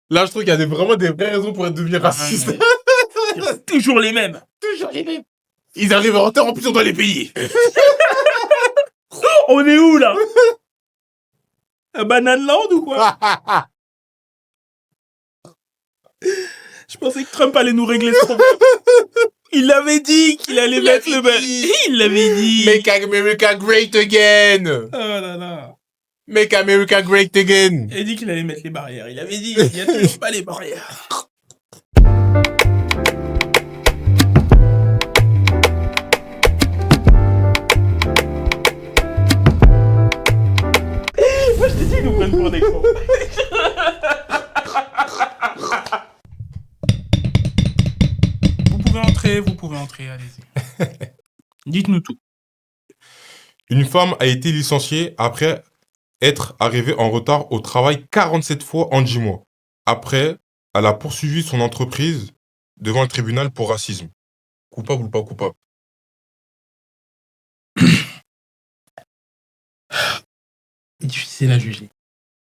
Là, je trouve qu'il y a vraiment des vraies raisons pour être devenu raciste. C'est toujours les mêmes. Toujours les mêmes. Ils arrivent en retard, en plus on doit les payer. On est où, là? Banane Land ou quoi? Je pensais que Trump allait nous régler ce problème. Il avait dit qu'il allait mettre le... Il l'avait dit. Make America great again. Oh là là. Make America great again. Il a dit qu'il allait mettre les barrières. Il avait dit, il n'y a toujours pas les barrières. Moi, je t'ai dit, ils nous prennent pour des cons. Vous pouvez entrer, allez-y. Dites-nous tout. Une femme a été licenciée après être arrivée en retard au travail 47 fois en 10 mois. Après, elle a poursuivi son entreprise devant le tribunal pour racisme. Coupable ou pas coupable? C'est difficile à juger.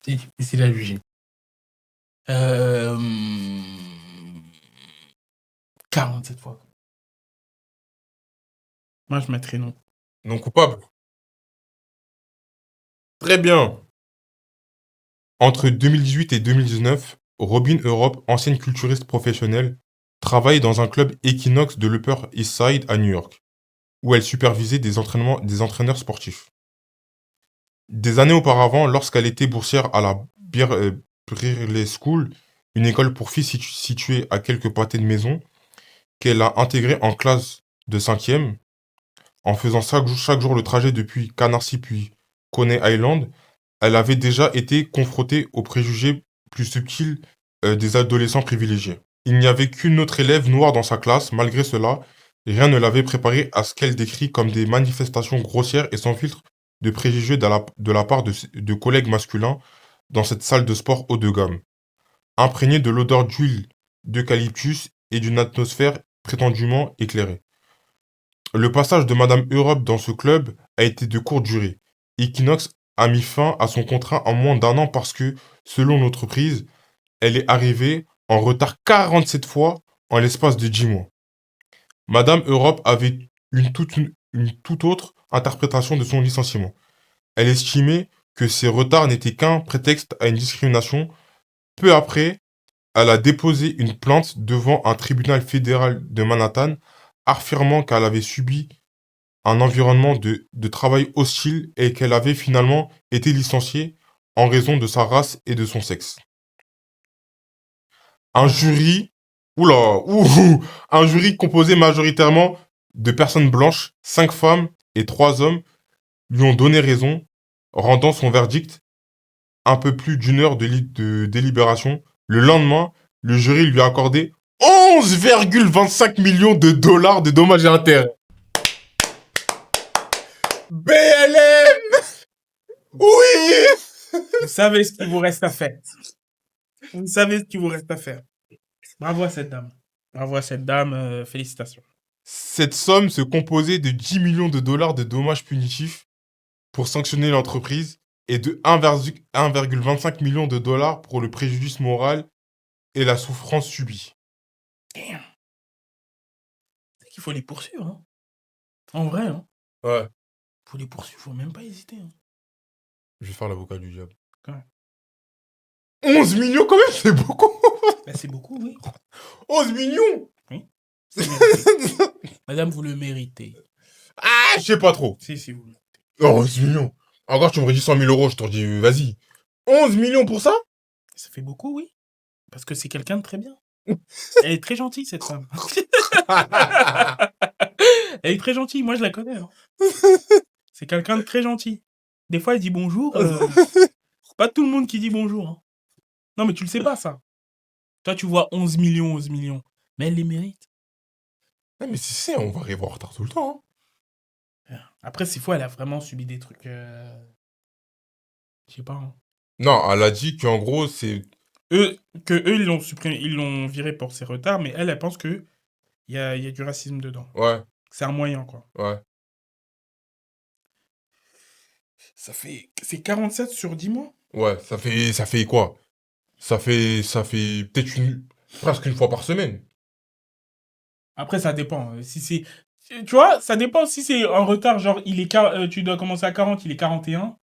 C'est difficile à juger. 47 fois. Moi, je mettrais non. Non coupable. Très bien. Entre 2018 et 2019, Robin Europe, ancienne culturiste professionnelle, travaille dans un club Equinox de l'Upper East Side à New York, où elle supervisait des entraîneurs sportifs. Des années auparavant, lorsqu'elle était boursière à la Brearley School, une école pour filles située à quelques pâtés de maison, qu'elle a intégrée en classe de 5e, en faisant chaque jour le trajet depuis Canarsie puis Coney Island, elle avait déjà été confrontée aux préjugés plus subtils des adolescents privilégiés. Il n'y avait qu'une autre élève noire dans sa classe, malgré cela, rien ne l'avait préparée à ce qu'elle décrit comme des manifestations grossières et sans filtre de préjugés de la part de collègues masculins dans cette salle de sport haut de gamme, imprégnée de l'odeur d'huile d'eucalyptus et d'une atmosphère prétendument éclairée. Le passage de Madame Europe dans ce club a été de courte durée. Equinox a mis fin à son contrat en moins d'1 an parce que, selon l'entreprise, elle est arrivée en retard 47 fois en l'espace de 10 mois. Madame Europe avait une toute autre interprétation de son licenciement. Elle estimait que ces retards n'étaient qu'un prétexte à une discrimination. Peu après, elle a déposé une plainte devant un tribunal fédéral de Manhattan, affirmant qu'elle avait subi un environnement de travail hostile et qu'elle avait finalement été licenciée en raison de sa race et de son sexe. Un jury, un jury composé majoritairement de personnes blanches, 5 femmes et 3 hommes, lui ont donné raison, rendant son verdict un peu plus d'une heure de délibération. Le lendemain, le jury lui a accordé 11,25 millions de dollars de dommages et intérêts. BLM! Oui! Vous savez ce qu'il vous reste à faire. Vous savez ce qu'il vous reste à faire. Bravo à cette dame. Bravo à cette dame. Félicitations. Cette somme se composait de 10 millions de dollars de dommages punitifs pour sanctionner l'entreprise et de 1,25 millions de dollars pour le préjudice moral et la souffrance subie. Damn. C'est qu'il faut les poursuivre. Hein. En vrai, hein. Ouais. Faut les poursuivre, faut même pas hésiter. Hein. Je vais faire l'avocat du diable. Ouais. 11 millions quand même, c'est beaucoup. Bah, c'est beaucoup, oui. 11 millions. Oui. Madame, vous le méritez. Ah, je sais pas trop. Si, vous le méritez. Oh, 11 millions. Encore, tu m'aurais dit 100 000 euros, je t'aurais dit, vas-y. 11 millions pour ça? Ça fait beaucoup, oui. Parce que c'est quelqu'un de très bien. Elle est très gentille, cette femme. Elle est très gentille, moi je la connais. Hein. C'est quelqu'un de très gentil. Des fois, elle dit bonjour. Pas tout le monde qui dit bonjour. Hein. Non, mais tu le sais pas, ça. Toi, tu vois 11 millions. Mais elle les mérite. Ouais, mais c'est, on va arriver en retard tout le temps. Hein. Après, ces fois, elle a vraiment subi des trucs... Je sais pas. Hein. Non, elle a dit qu'en gros, c'est... Eux, ils l'ont supprimé, ils l'ont viré pour ses retards, mais elle pense que il y a du racisme dedans. Ouais. C'est un moyen, quoi. Ouais. C'est 47 sur 10 mois? Ouais, ça fait quoi? Ça fait peut-être presque une fois par semaine. Après, ça dépend. Si c'est... Tu vois, ça dépend si c'est en retard, genre, tu dois commencer à 40, il est 41.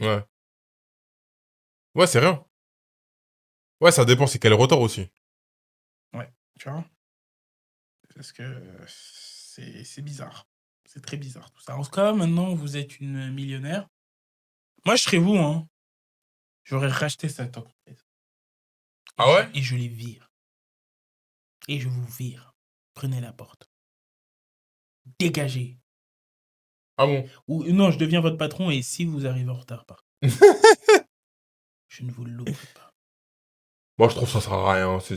Ouais. Ouais, c'est rien. Ouais, ça dépend, c'est quel retard aussi. Ouais, tu vois. Parce que c'est bizarre. C'est très bizarre tout ça. En tout cas, maintenant, vous êtes une millionnaire. Moi, je serais vous, hein. J'aurais racheté cette entreprise. Ah ouais? Et je les vire. Et je vous vire. Prenez la porte. Dégagez. Ah bon? Ou non, je deviens votre patron et si vous arrivez en retard, je ne vous l'ouvre pas. Moi, je trouve ça sert à rien. C'est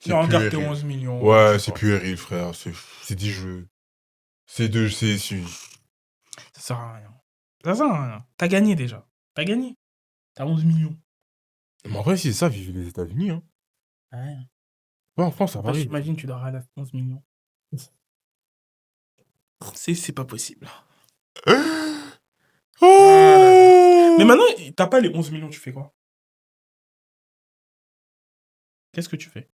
Non, regarde tes puéril. 11 millions. Ouais, Je sais c'est pas. puéril, frère. C'est des jeux. Ça sert à rien. Ça sert à rien. T'as gagné déjà. T'as gagné. T'as 11 millions. Mais en vrai, si c'est ça, vivre les États-Unis, hein. Ouais. Ouais, en France, ça Après, varie. j'imagine tu dois râler 11 millions. C'est pas possible. Mais maintenant, t'as pas les 11 millions, tu fais quoi? Qu'est-ce que tu fais?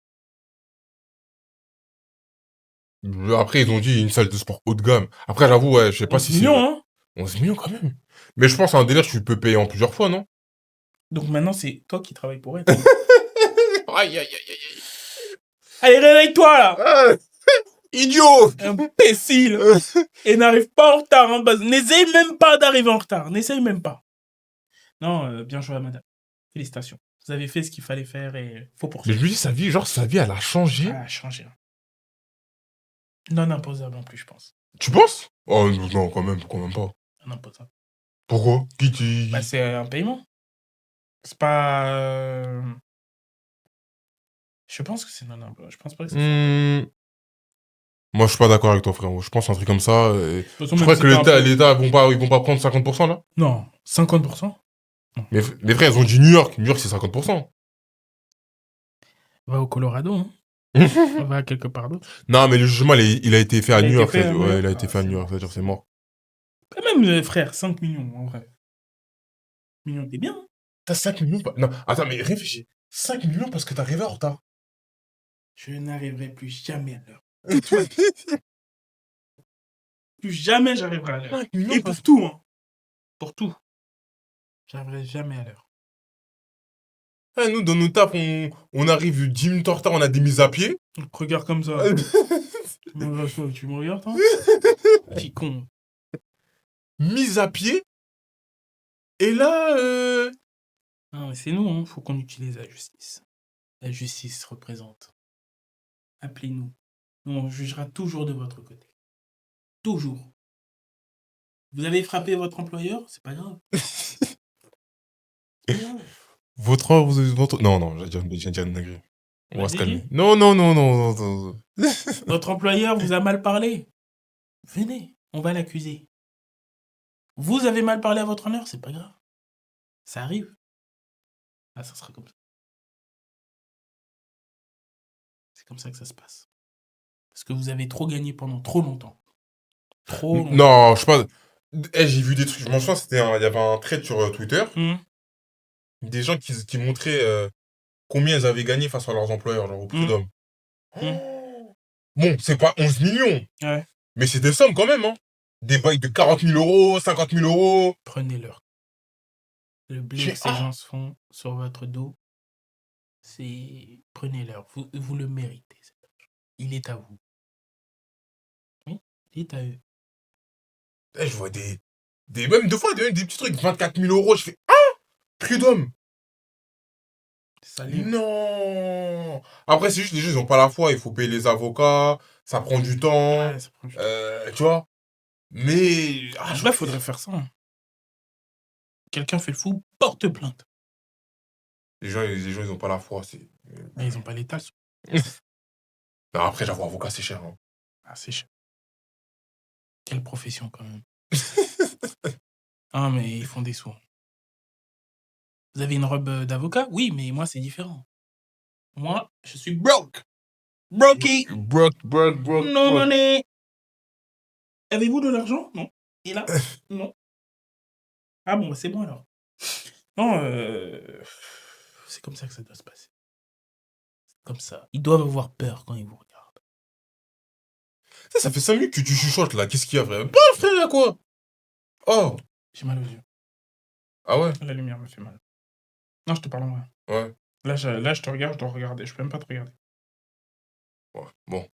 Après, ils ont dit une salle de sport haut de gamme. Après, j'avoue, ouais, je sais pas 11 si c'est millions, hein? 11 millions quand même. Mais je pense à un délire, tu peux payer en plusieurs fois, non? Donc maintenant, c'est toi qui travailles pour elle. Aïe, aïe, aïe, aïe. Allez, réveille-toi, là! Ah, idiot! Imbécile! Et n'arrive pas en retard, hein, n'essaye même pas d'arriver en retard. N'essaye même pas. Non, bien joué, madame. Félicitations. Vous avez fait ce qu'il fallait faire et faut Mais poursuivre. je me dis, sa vie, elle a changé. Ah, changé. Non imposable en plus, je pense. Tu penses? Oh, non, quand même pas. Non imposable. Pourquoi? Qui tu... Bah, c'est un paiement. C'est pas. Je pense que c'est non imposable. Je pense pas que ça soit un paiement. Moi, je suis pas d'accord avec toi, frérot. Je pense un truc comme ça. De toute façon, Tu même crois si que t'as un peu. l'État, ils vont pas prendre 50% là? Non, 50%. Non. Mais les frères, ils ont dit New York. New York, c'est 50%. Va au Colorado, hein. Va quelque part d'autre. Non, mais le jugement, il a été fait à Il a New été York. fait à New Ouais, York. il a été Ah, fait à c'est New York. mort, C'est-à-dire, c'est c'est mort. Quand même, frère, 5 millions en vrai. Millions, t'es bien. Hein. T'as 5 millions Non, attends, mais réfléchis. 5 millions parce que t'es arrivé en retard. Je n'arriverai plus jamais à l'heure. Toute ma vie. Plus jamais j'arriverai à l'heure. 5 millions Et pour tout, hein. Pour tout. J'arriverai jamais à l'heure. Ah, nous, dans nos tafs, on arrive 10 minutes en retard, on a des mises à pied. Donc, regarde comme ça. Tu me regardes, hein? Petit con. Mise à pied. Et là, Non, mais c'est nous, hein. Faut qu'on utilise la justice. La justice représente. Appelez-nous. Nous, on jugera toujours de votre côté. Toujours. Vous avez frappé votre employeur? C'est pas grave. C'est pas grave. votre... Non, j'ai dire une dinguerie. On va se Vas-y, calmer. dis. Non. Non. Votre employeur vous a mal parlé. Venez, on va l'accuser. Vous avez mal parlé à votre honneur? C'est pas grave. Ça arrive. Ah, ça sera comme ça. C'est comme ça que ça se passe. Parce que vous avez trop gagné pendant trop longtemps. Trop longtemps. Non, je sais pas. J'ai vu des trucs. Je m'en souviens, il y avait un thread sur Twitter. Des gens qui montraient combien ils avaient gagné face à leurs employeurs, genre au prud'homme. Bon, c'est pas 11 millions. Ouais. Mais c'est des sommes quand même, hein. Des bails de 40 000 euros, 50 000 euros. Prenez-leur. Le blé que ces gens se font sur votre dos, c'est... Prenez-leur. Vous le méritez, cet argent. Il est à vous. Oui, il est à eux. Je vois même deux fois, des petits trucs, 24 000 euros. Je fais, prud'homme. Ça l'est. Non. Après, c'est juste les gens, ils ont pas la foi. Il faut payer les avocats. Ça prend du temps. Ouais, ça prend du temps. Tu vois. Mais... En vrai, faudrait faire ça. Hein. Quelqu'un fait le fou, porte plainte. Les gens, ils ont pas la foi. Mais ils ont pas l'état. Non, après, j'avoue, avocat, c'est cher. Hein. Ah, c'est cher. Quelle profession, quand même. Ah, mais ils font des sous. Vous avez une robe d'avocat? Oui, mais moi, c'est différent. Moi, je suis broke. Brokey. Broke. Non, money. Avez-vous de l'argent? Non. Et là? Non. Ah bon, c'est bon alors. Non, C'est comme ça que ça doit se passer. Comme ça. Ils doivent avoir peur quand ils vous regardent. Ça fait 5 minutes que tu chuchotes là. Qu'est-ce qu'il y a, frère? Pas, frère, là, quoi? Oh! J'ai mal aux yeux. Ah ouais? La lumière me fait mal. Non, je te parle en vrai. Ouais. Là, je te regarde, je dois regarder. Je peux même pas te regarder. Ouais. Bon.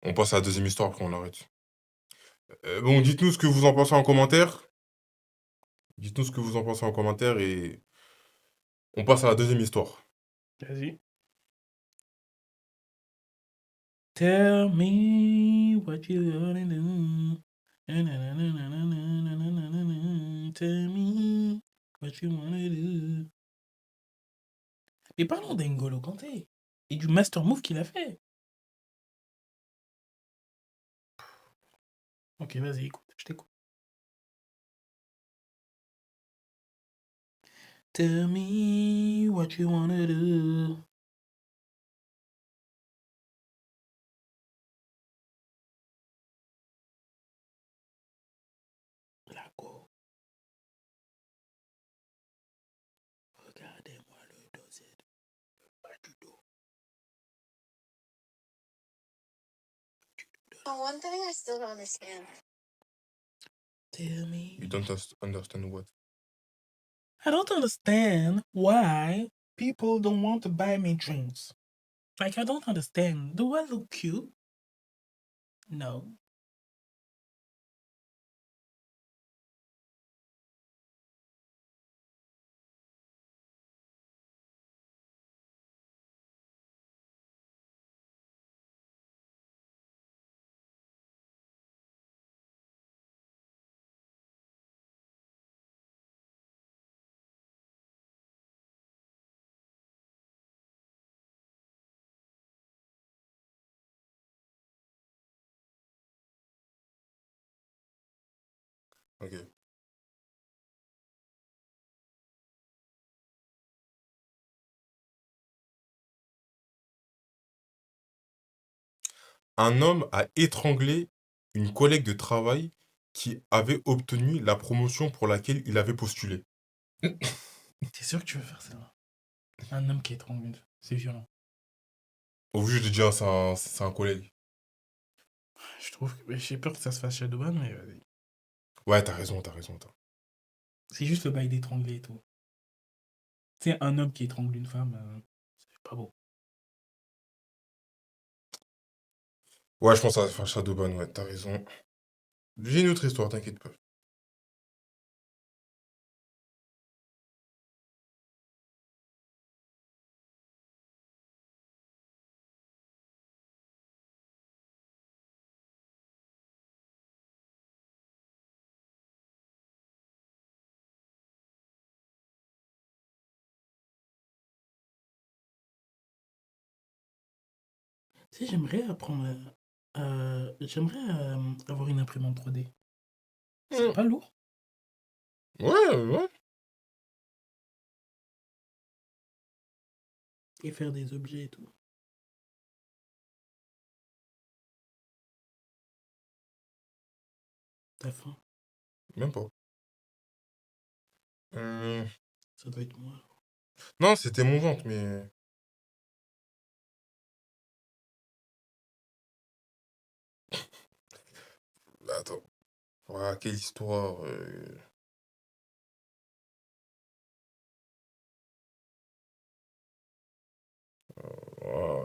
On passe à la deuxième histoire, après on arrête. Bon, dites-nous ce que vous en pensez en commentaire. Dites-nous ce que vous en pensez en commentaire et on passe à la deuxième histoire. Vas-y. Tell me what you wanna do. Tell me what you wanna do. Et parlons d'Engolo Kanté et du master move qu'il a fait. Ok, vas-y, écoute, je t'écoute. Tell me what you wanna do. La go. Regardez-moi le dossier de bas du dos. One thing I still don't understand. Tell me. You don't understand what? I don't understand why people don't want to buy me drinks. Like, I don't understand. Do I look cute? No. Ok. Un homme a étranglé une collègue de travail qui avait obtenu la promotion pour laquelle il avait postulé. T'es sûr que tu veux faire ça? Un homme qui étrangle une femme. C'est violent. Au vu, je l'ai dit, hein, c'est un collègue. Je trouve que j'ai peur que ça se fasse Shadowban, mais vas-y. Ouais, t'as raison, t'as raison. C'est juste le bail d'étrangler et tout. C'est un homme qui étrangle une femme, c'est pas beau. Ouais, je pense que ça va faire Shadowban, ouais, t'as raison. J'ai une autre histoire, t'inquiète pas. Tu sais, j'aimerais apprendre j'aimerais avoir une imprimante 3D. C'est Hmm. pas lourd? Ouais, ouais. Et faire des objets et tout. T'as faim? Même pas. Ça doit être moi. Non, c'était mon ventre, mais... Attends. Voilà, quelle histoire.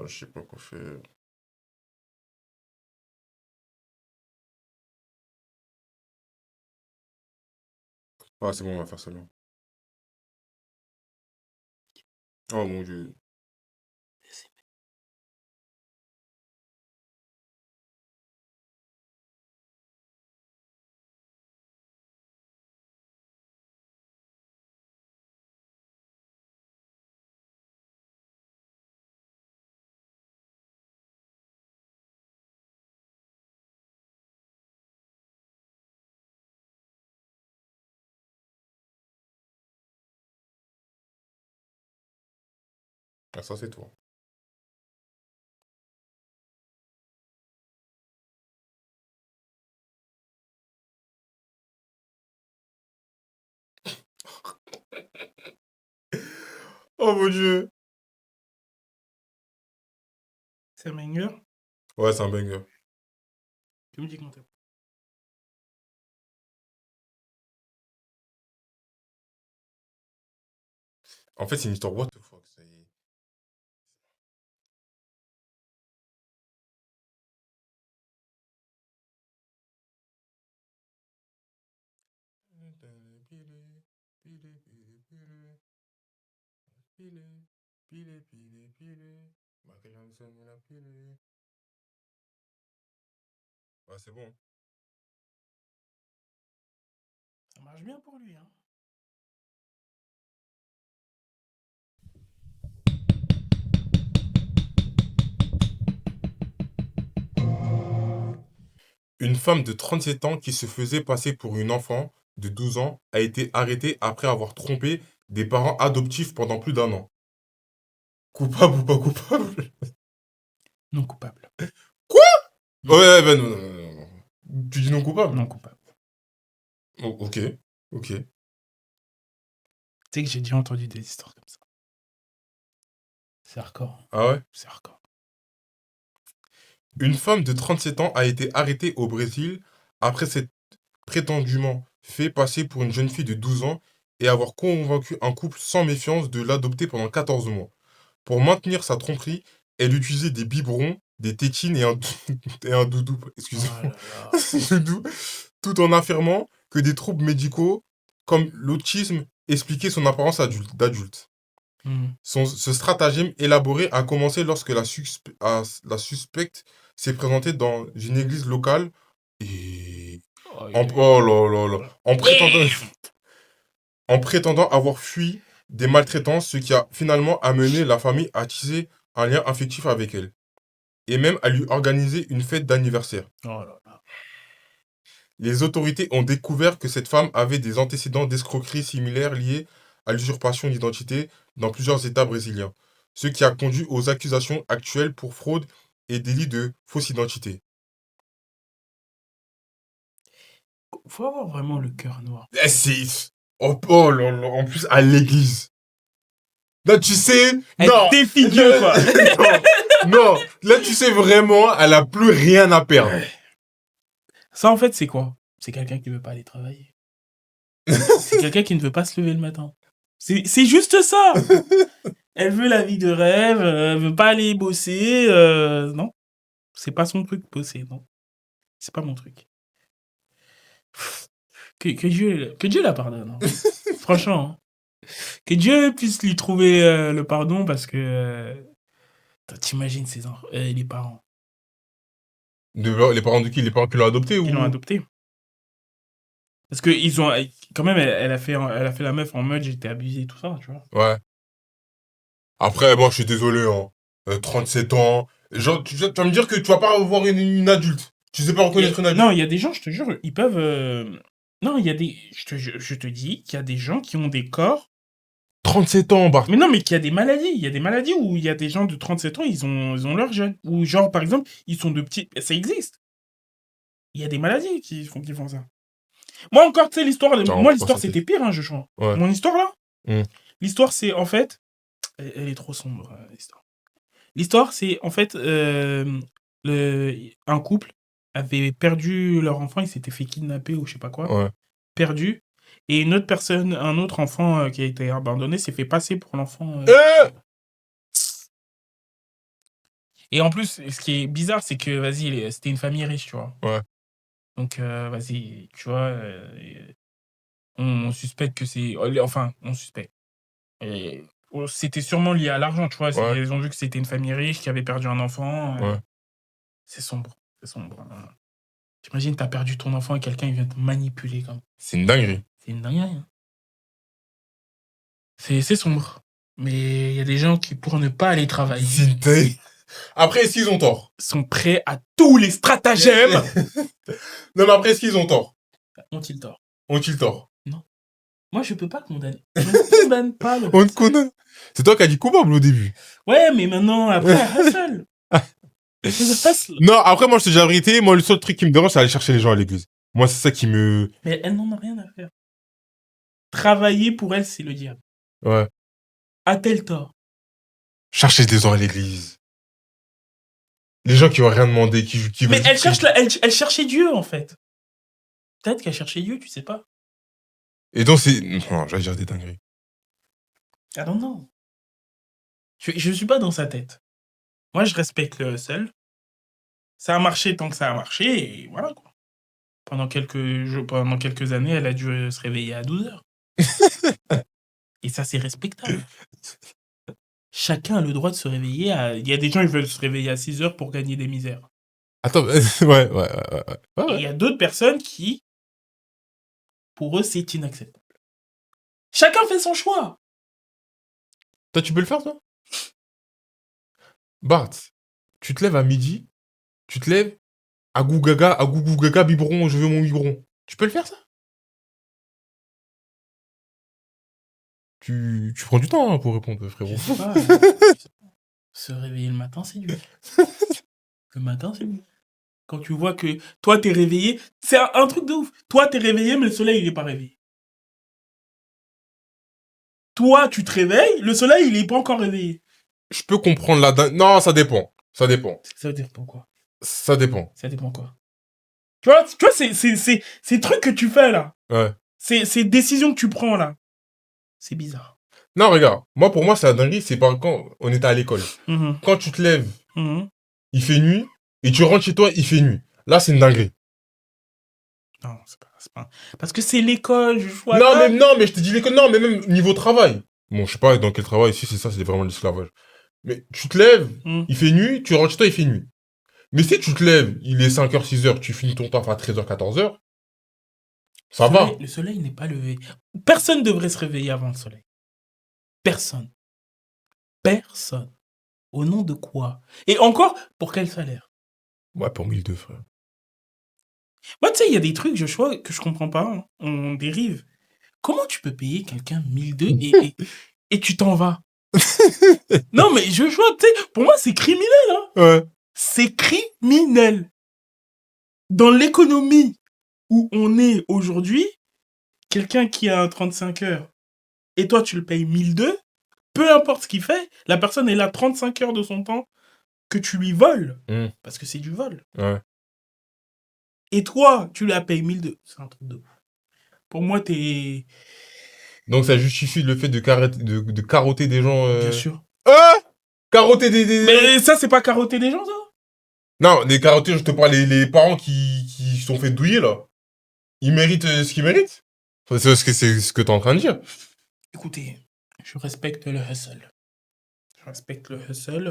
Je sais pas quoi faire. Ah, c'est bon, on va faire ça bien. Oh mon Dieu. Ah, ça, c'est toi. Oh mon Dieu. C'est un banger. Ouais, c'est un banger. Tu me dis quand t'es. En fait, c'est une histoire what the fuck. Ouais, c'est bon. Ça marche bien pour lui, hein. Une femme de 37 ans qui se faisait passer pour une enfant de 12 ans a été arrêtée après avoir trompé des parents adoptifs pendant plus d'1 an. Coupable ou pas coupable? Non coupable. Ouais, ben non, non, non, non. Tu dis non coupable? Non coupable. Oh, ok, ok. Tu sais que j'ai déjà entendu des histoires comme ça. C'est hardcore. Ah ouais? C'est hardcore. Une femme de 37 ans a été arrêtée au Brésil après s'être prétendument fait passer pour une jeune fille de 12 ans et avoir convaincu un couple sans méfiance de l'adopter pendant 14 mois. Pour maintenir sa tromperie, elle utilisait des biberons, des tétines et un doudou, Oh excusez-moi, là là. doudou, tout en affirmant que des troubles médicaux comme l'autisme expliquaient son apparence d'adulte. Mhm. Ce stratagème élaboré a commencé lorsque la suspecte s'est présentée dans une église locale et Oh, oh là là là, en prétendant avoir fui des maltraitances, ce qui a finalement amené la famille à tisser un lien affectif avec elle, et même à lui organiser une fête d'anniversaire. Oh là là. Les autorités ont découvert que cette femme avait des antécédents d'escroquerie similaires liés à l'usurpation d'identité dans plusieurs États brésiliens, ce qui a conduit aux accusations actuelles pour fraude et délit de fausse identité. Faut avoir vraiment le cœur noir. Eh, oh là là, en plus à l'église. Là, tu sais... Elle Non, défigure, quoi. non, là, tu sais vraiment, elle a plus rien à perdre. Ça, en fait, c'est quoi? C'est quelqu'un qui veut pas aller travailler. C'est quelqu'un qui ne veut pas se lever le matin. C'est juste ça. Elle veut la vie de rêve, elle veut pas aller bosser. Non, c'est pas son truc, bosser, non. C'est pas mon truc. Que Dieu la pardonne, hein. Franchement, hein. Que Dieu puisse lui trouver le pardon parce que t'imagines les parents Les parents de qui? Les parents qui l'ont adopté qui ou... l'ont adopté. Parce que ils ont quand même elle a fait la meuf en mode j'étais abusé tout ça, tu vois. Ouais. Après, moi, je suis désolé, hein. 37 ans. Genre, tu vas me dire que tu vas pas revoir une adulte. Tu sais pas reconnaître une adulte. Non, il y a des gens, je te jure, ils peuvent non, il y a des je te dis qu'il y a des gens qui ont des corps 37 ans, Bart. mais non, mais qu'il y a des maladies, il y a des maladies où il y a des gens de 37 ans, ils ont leur gène ou genre par exemple, ils sont de petits ça existe. Il y a des maladies qui font ça. Moi encore, tu sais l'histoire moi l'histoire c'était pire hein, je crois. Ouais. Mon histoire là Mm. L'histoire c'est en fait elle est trop sombre l'histoire. L'histoire c'est en fait un couple avait perdu leur enfant, il s'était fait kidnapper ou je sais pas quoi, Ouais. perdu et une autre personne, un autre enfant qui a été abandonné s'est fait passer pour l'enfant. Et en plus, ce qui est bizarre, c'est que, vas-y, c'était une famille riche, tu vois. Ouais. Donc, vas-y, tu vois, on suspecte que c'est... Enfin, on suspecte. C'était sûrement lié à l'argent, tu vois. Ouais. Ils ont vu que c'était une famille riche qui avait perdu un enfant. Ouais. C'est sombre. C'est sombre. T'imagines, t'as perdu ton enfant et quelqu'un il vient te manipuler comme... C'est une dinguerie. C'est une dinguerie. Hein. C'est sombre. Mais il y a des gens qui, pour ne pas aller travailler... C'est une dinguerie. Après, est-ce qu'ils ont tort? Sont prêts à tous les stratagèmes. Non, mais après, est-ce qu'ils ont tort? Ont-ils tort? Ont-ils tort? Moi, je peux pas condamner. Je ne condamne pas le On te condamne. C'est toi qui as dit coupable au début. Ouais, mais maintenant, après, hustle. Hustle. Non, après, moi, je te dis la vérité. Moi, le seul truc qui me dérange, c'est aller chercher les gens à l'église. Moi, c'est ça qui me... Mais elle n'en a rien à faire. Travailler pour elle, c'est le diable. Ouais. a-t-elle tort? Chercher des gens à l'église. Les gens qui ont rien demandé, qui Mais veulent elle, juste- elle cherchait Dieu, en fait. Peut-être qu'elle cherchait Dieu, tu sais pas. Et donc, c'est... Non, j'allais dire des dingueries. Ah non, non. Je suis pas dans sa tête. Moi, je respecte le hustle. Ça a marché tant que ça a marché, et voilà, quoi. Pendant quelques années, elle a dû se réveiller à 12 heures. Et ça, c'est respectable. Chacun a le droit de se réveiller à... Il y a des gens qui veulent se réveiller à 6 heures pour gagner des misères. Attends, ouais. Et il y a d'autres personnes qui, pour eux, c'est inacceptable. Chacun fait son choix. Toi, tu peux le faire, toi? Bart, tu te lèves à midi, tu te lèves à gougou gaga, biberon, je veux mon biberon. Tu peux le faire, ça? Tu prends du temps hein, pour répondre, frérot. Je sais pas. Se réveiller le matin, c'est dur. Le matin, c'est dur. Quand tu vois que toi, t'es réveillé, c'est un truc de ouf. Toi, t'es réveillé, mais le soleil, il est pas réveillé. Toi, tu te réveilles, le soleil, il est pas encore réveillé. Je peux comprendre la Non, ça dépend. Ça dépend. Ça veut dire pourquoi? Ça dépend. Ça dépend quoi? Tu vois, ces trucs que tu fais là, Ouais. ces décisions que tu prends là, c'est bizarre. Non, regarde. Moi, pour moi, c'est la dinguerie, c'est par quand on était à l'école. Mhm, Quand tu te lèves, mhm. il fait nuit, et tu rentres chez toi, il fait nuit. Là, c'est une dinguerie. Non, c'est pas... Parce que c'est l'école, je choisis. Non, mais je te dis l'école. Non, mais même niveau travail. Bon, je sais pas dans quel travail, si c'est ça, c'est vraiment l'esclavage. Mais tu te lèves, Mhm. il fait nuit, tu rentres chez toi, il fait nuit. Mais si tu te lèves, il est 5h, 6h, tu finis ton taf à 13h, 14h, ça va. Le soleil n'est pas levé. Personne devrait se réveiller avant le soleil. Personne. Personne. Au nom de quoi? Et encore, pour quel salaire? Ouais, pour 1002, frère. Moi, tu sais, il y a des trucs, Joshua, que je comprends pas. Hein. On dérive. Comment tu peux payer quelqu'un 1002 et tu t'en vas? Non, mais Joshua, tu sais, pour moi, c'est criminel. Hein. Ouais. C'est criminel. Dans l'économie où on est aujourd'hui, quelqu'un qui a un 35 heures et toi, tu le payes 1002, peu importe ce qu'il fait, la personne est là 35 heures de son temps que tu lui voles. Parce que c'est du vol. Ouais. Et toi, tu la payes 1002. C'est un truc de ouf. Pour moi, t'es... Donc ça justifie le fait de carotter des gens. Bien sûr. Carotter des... Mais ça, c'est pas carotter des gens, ça? Non, les carotter, je te parle les parents qui se sont fait douiller, là. Ils méritent ce qu'ils méritent. C'est ce que t'es en train de dire. Écoutez, je respecte le hustle. Je respecte le hustle.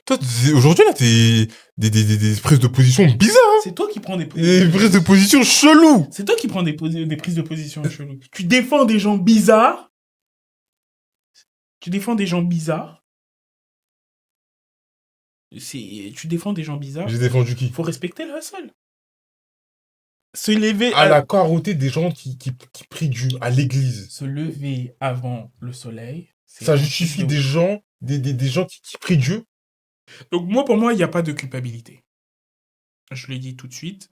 Toi, aujourd'hui, là, t'es des prises de position bizarres, hein. C'est toi qui prends des Des prises de position cheloues. C'est toi qui prends des prises de position cheloues. Tu défends des gens bizarres. Tu défends des gens bizarres. Tu défends des gens bizarres. J'ai défendu qui? Faut respecter le hustle. Se lever À la carotter des gens qui prient Dieu à l'église. Se lever avant le soleil. Ça justifie des gens, des gens qui prient Dieu. Donc moi, pour moi, il n'y a pas de culpabilité. Je le dis tout de suite.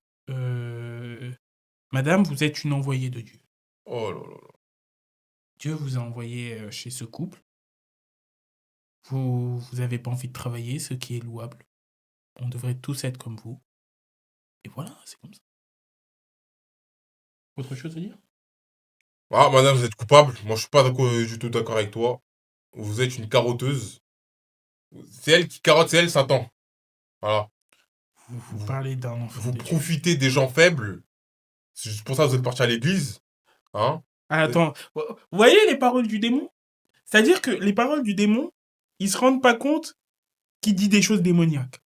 Madame, vous êtes une envoyée de Dieu. Oh là là là. Dieu vous a envoyé chez ce couple. Vous avez pas envie de travailler, ce qui est louable. On devrait tous être comme vous. Et voilà, c'est comme ça. Autre chose à dire? Ah, madame, vous êtes coupable. Moi, je suis pas du tout d'accord avec toi. Vous êtes une carotteuse. C'est elle qui carotte, c'est elle Satan. Voilà. Vous parlez d'un enfant. Vous profitez des gens faibles. C'est juste pour ça que vous êtes parti à l'église. Hein? Ah, attends, vous voyez les paroles du démon? C'est-à-dire que les paroles du démon, ils se rendent pas compte qu'il dit des choses démoniaques.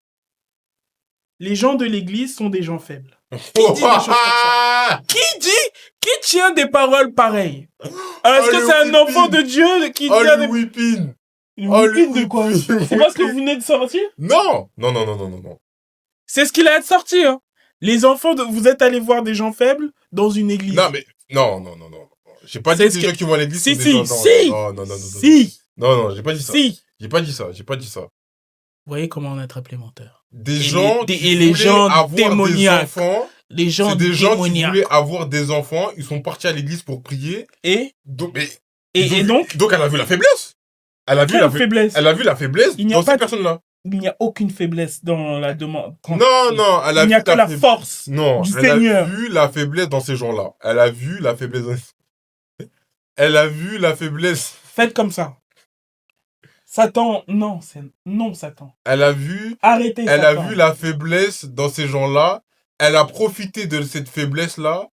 Les gens de l'église sont des gens faibles. Qui dit des choses comme ça? Qui tient des paroles pareilles? Est-ce que c'est un enfant de Dieu qui tient des... whipping. Une whipping de quoi? C'est pas ce que vous venez de sortir? Non. C'est ce qu'il a de sortir. Hein. Les enfants, vous êtes allés voir des gens faibles dans une église. Non, mais... Non. J'ai pas dit que les gens qui vont à l'église sont des gens... Si. Non, j'ai pas dit ça. Si. J'ai pas dit ça. Vous voyez comment on attrape les menteurs. Des gens qui et les gens avoir démoniaques. des enfants Les gens C'est des gens qui démoniaques. voulaient avoir des enfants, ils sont partis à l'église pour prier. Et, Donc, mais, et donc, donc elle a vu la faiblesse. Elle a vu quelle faiblesse? Elle a vu la faiblesse Il n'y a dans pas ces de- personnes-là. Il n'y a aucune faiblesse dans la demande. Non, non, elle a Il n'y a vu que la faiblesse. force Non, du elle a Seigneur. vu la faiblesse dans ces gens-là. Elle a vu la faiblesse. Elle a vu la faiblesse. Faites comme ça. Satan, non, non, Satan. Elle a vu Arrêtez, Elle Satan. a vu la faiblesse dans ces gens-là. Elle a profité de cette faiblesse-là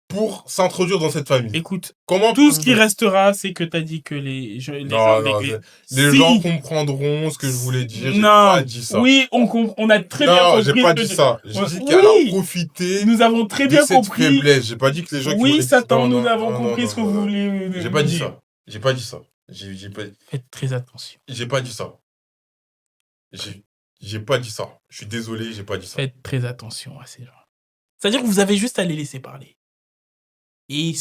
pour s'introduire dans cette famille. Écoute, Comment tout ce qui restera, c'est que tu as dit que les gens... les gens comprendront ce que je voulais dire. J'ai Non, pas dit ça. oui, on a très bien Non, compris. j'ai pas ce que dit tu- ça. J'ai dit Oui, qu'elle a profité nous avons très de bien cette compris. faiblesse. J'ai pas dit que les gens qui Oui, voulaient- Satan, Non, nous non, avons non, compris non, ce que non, vous non. voulez J'ai pas dit dire. ça. J'ai pas dit ça. J'ai pas... Faites très attention. J'ai pas dit ça. J'ai pas dit ça. Je suis désolé, j'ai pas dit ça. Faites très attention à ces gens. C'est-à-dire que vous avez juste à les laisser parler. Et ils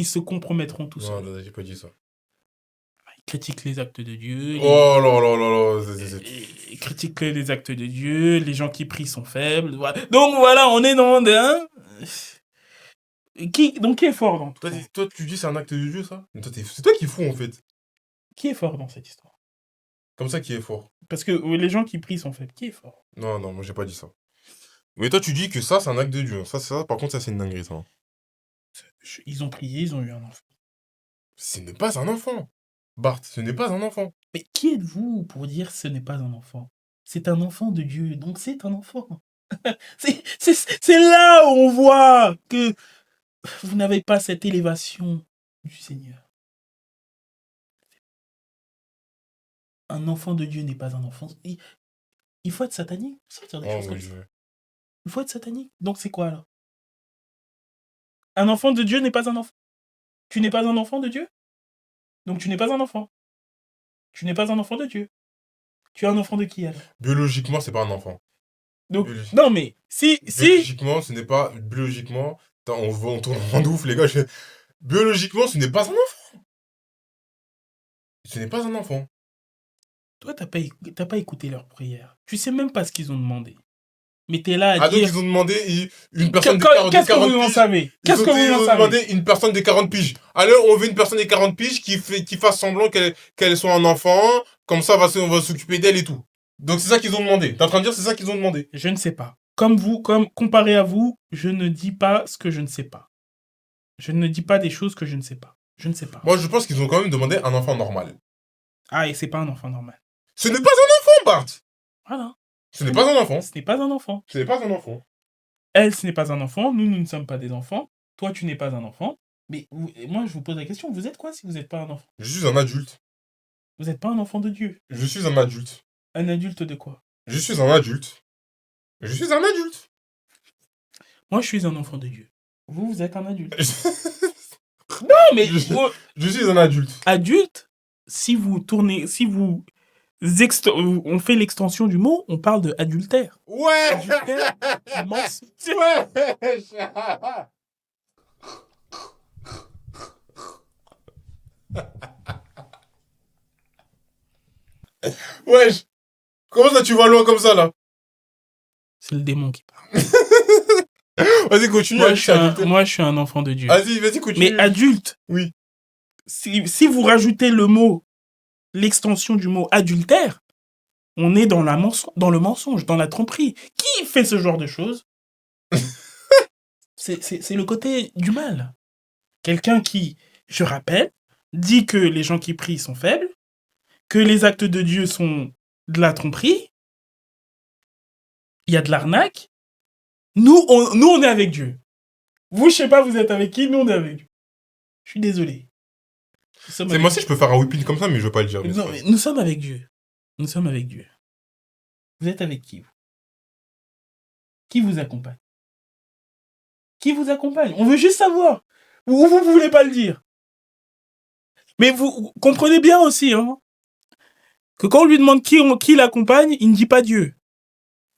se compromettront tout seuls. Non, j'ai pas dit ça. Ils critiquent les actes de Dieu. Oh là là là là. Ils critiquent les actes de Dieu. Les gens qui prient sont faibles. Voilà. Donc voilà, on est dans... Donc qui est fort dans tout ça? Toi, tu dis c'est un acte de Dieu, ça? Mais toi, c'est toi qui es fou, en fait. Qui est fort dans cette histoire? Comme ça, qui est fort? Parce que les gens qui prient sont faibles. Qui est fort? Non, non, moi, j'ai pas dit ça. Mais toi, tu dis que ça, c'est un acte de Dieu. Ça, par contre, ça, c'est une dinguerie, ça. Ils ont prié, ils ont eu un enfant. Ce n'est pas un enfant. Bart, ce n'est pas un enfant. Mais qui êtes-vous pour dire ce n'est pas un enfant? C'est un enfant de Dieu, donc c'est un enfant. C'est là où on voit que vous n'avez pas cette élévation du Seigneur. Un enfant de Dieu n'est pas un enfant. Il faut être satanique pour sortir des Oh, choses mon comme ça. Dieu. Il faut être satanique. Donc c'est quoi alors? Un enfant de Dieu n'est pas un enfant. Tu n'es pas un enfant de Dieu? Donc tu n'es pas un enfant. Tu n'es pas un enfant de Dieu. Tu es un enfant de qui alors? Biologiquement, c'est pas un enfant. Donc, Biologique. non mais, si... Biologiquement, ce n'est pas... Biologiquement... Attends, on tourne en ouf, les gars. Biologiquement, ce n'est pas un enfant. Ce n'est pas un enfant. Toi, t'as pas écouté leur prière. Tu sais même pas ce qu'ils ont demandé. Mais t'es là à Ah, donc, dire... ils ont demandé une personne de Qu'est-ce 40 que vous en piges. savez? Qu'est-ce que Ils vous en ont savez? demandé une personne de 40 piges. Alors, on veut une personne de 40 piges qui fasse semblant qu'elle soit un enfant. Comme ça, on va s'occuper d'elle et tout. Donc, c'est ça qu'ils ont demandé. T'es en train de dire c'est ça qu'ils ont demandé? Je ne sais pas. Comparé à vous, je ne dis pas ce que je ne sais pas. Je ne dis pas des choses que je ne sais pas. Je ne sais pas. Moi, je pense qu'ils ont quand même demandé un enfant normal. Ah, et c'est pas un enfant normal. Ce n'est pas un enfant, Bart. Voilà. Ce n'est pas un enfant. Ce n'est pas un enfant. Ce n'est pas un enfant. Elle, ce n'est pas un enfant. Nous ne sommes pas des enfants. Toi, tu n'es pas un enfant. Mais moi, je vous pose la question, vous êtes quoi si vous n'êtes pas un enfant? Je suis un adulte. Vous n'êtes pas un enfant de Dieu. Je suis un adulte. Un adulte de quoi? Je suis un adulte. Je suis un adulte. Moi, je suis un enfant de Dieu. Vous êtes un adulte. Non, mais Je suis un adulte. adulte, si vous tournez, on fait l'extension du mot, on parle de adultère. Ouais. Adultère, mensonge. Ouais. Wesh. Comment ça tu vas loin comme ça là? C'est le démon qui parle. Vas-y, continue. Moi, je suis un enfant de Dieu. Vas-y, continue. Mais adulte, Oui. si vous rajoutez l'extension du mot adultère, on est dans le mensonge, dans la tromperie. Qui fait ce genre de choses? C'est le côté du mal. Quelqu'un qui, je rappelle, dit que les gens qui prient sont faibles, que les actes de Dieu sont de la tromperie, il y a de l'arnaque. Nous, on est avec Dieu. Vous, je sais pas, vous êtes avec qui? Nous, on est avec Dieu. Je suis désolé. Moi aussi, je peux faire un whipping comme ça, mais je veux pas le dire. Non, mais nous sommes avec Dieu. Nous sommes avec Dieu. Vous êtes avec qui, vous? Qui vous accompagne? Qui vous accompagne? On veut juste savoir. Ou vous voulez pas le dire? Mais vous comprenez bien aussi, hein, que quand on lui demande qui l'accompagne, il ne dit pas Dieu.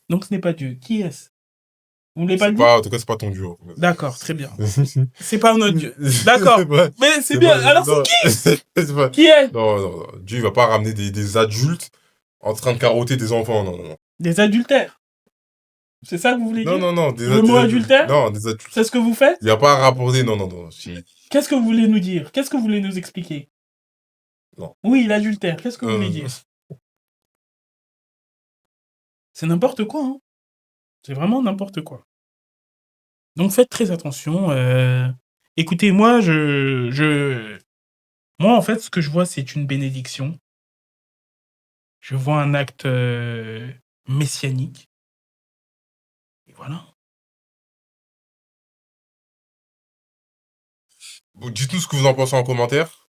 Donc ce n'est pas Dieu. Qui est-ce? Vous ne voulez pas le dire? En tout cas, c'est pas ton Dieu. D'accord, très bien. C'est pas notre Dieu. D'accord. Mais c'est bien. Alors c'est qui? Qui est? Non. Dieu, il va pas ramener des adultes en train de carotter des enfants. Non. Des adultères. C'est ça que vous voulez Non, dire? non, non. Des Le mot adultère? Non, des adultes. C'est ce que vous faites? Il n'y a pas à rapporter. Non, non, non. Qu'est-ce que vous voulez nous dire? Qu'est-ce que vous voulez nous expliquer? Non. Oui, l'adultère. Qu'est-ce que vous voulez dire? C'est n'importe quoi, hein. C'est vraiment n'importe quoi. Donc faites très attention. Écoutez, moi, moi, en fait, ce que je vois, c'est une bénédiction. Je vois un acte messianique. Et voilà. Bon, dites-nous ce que vous en pensez en commentaire.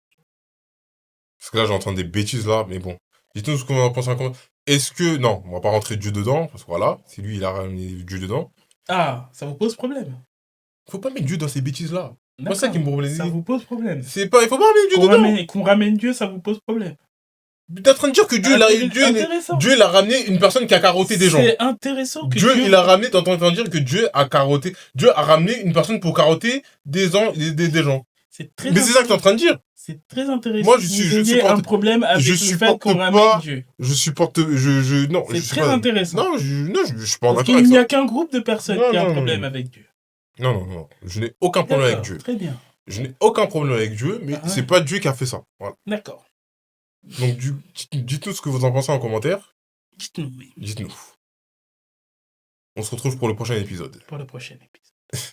Parce que là, j'entends des bêtises là, mais bon. Dites-nous ce que vous en pensez en commentaire. Est-ce que... Non, on va pas rentrer Dieu dedans, parce que voilà, c'est lui, il a ramené Dieu dedans. Ah, ça vous pose problème? Faut pas mettre Dieu dans ces bêtises là. Moi, c'est ça D'accord. qui me problème. Ça vous pose problème. C'est pas... Il faut pas mettre Dieu dedans. Qu'on ramène Dieu, ça vous pose problème. T'es en train de dire que Dieu, Intéressant. Dieu, il a ramené une personne qui a carotté des gens. C'est intéressant que Dieu, il a ramené, t'es en train de dire que Dieu a carotté. Dieu a ramené une personne pour carotter des gens. C'est très Mais c'est ça que t'es en train de dire. C'est très intéressant. Moi, je suis un problème avec le fait qu'on ramène Dieu. Je supporte. Non. C'est très intéressant. Non, je suis pas Parce d'accord avec ça. qu'il n'y a qu'un groupe de personnes qui a un problème avec Dieu. Non, non, non. Je n'ai aucun problème avec Dieu. Très bien. Je n'ai aucun problème avec Dieu, mais c'est pas Dieu qui a fait ça. Voilà. D'accord. Donc, dites-nous ce que vous en pensez en commentaire. Dites-nous. Dites-nous. On se retrouve pour le prochain épisode. Pour le prochain épisode.